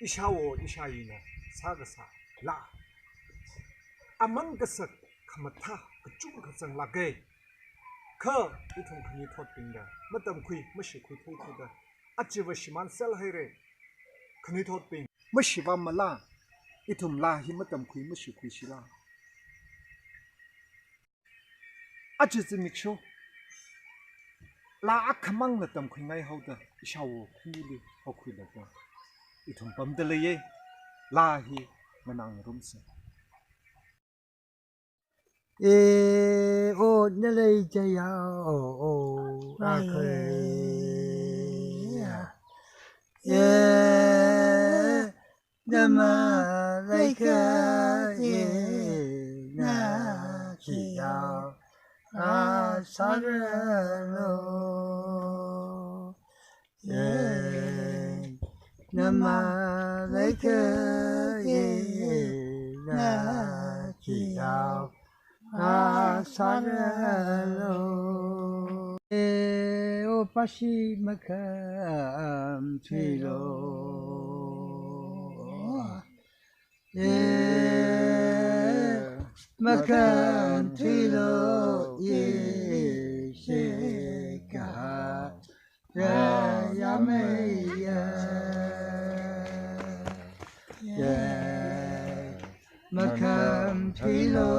Ishawo Ishayina Sagasa La Among the Sak Kamata Kachum Kasang Lage Kerr Itum Kuni Totpinger Madam Kui Mushiku to the Achiva Shiman Sel Here Kuni Totping Mushiva Mala Itum La Himatam Kui Mushiku Shila Ajizimiksho La Akamang Latam Kunai Hoda Ishawo Kuli Hokuida Itum Bamdelaye Lahi Manang Rumsa ô nơi chơi ô à khơi đâm lấy cái na chỉ ao à sao lo đâm lấy cái na chỉ ao Saralo O Pashi Makam Trilo Makam Trilo Ye Sheka Yameya Makam Trilo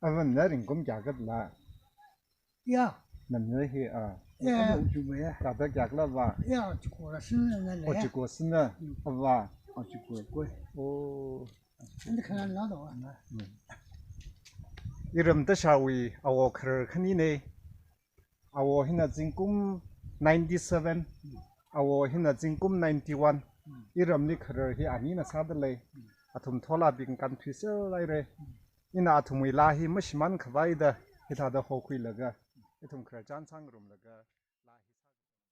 Avon narin kum jagat la. Ya. Namne hi Ya. Kata jagla va. Ya, chukura sinna na le. Ochiko sinna va. Ochiko koi. Oh. Ande kana la do na. Iram ta shawi awo khar khani ne. Awo hina jingkum 97. Awo hina jingkum 91. Iram ni khar hi ani na sadale. Athum thola bing kan thise lai re. Ina athumui lahi mashman khwaida hita da hokui laga ithum khra chan sang rum laga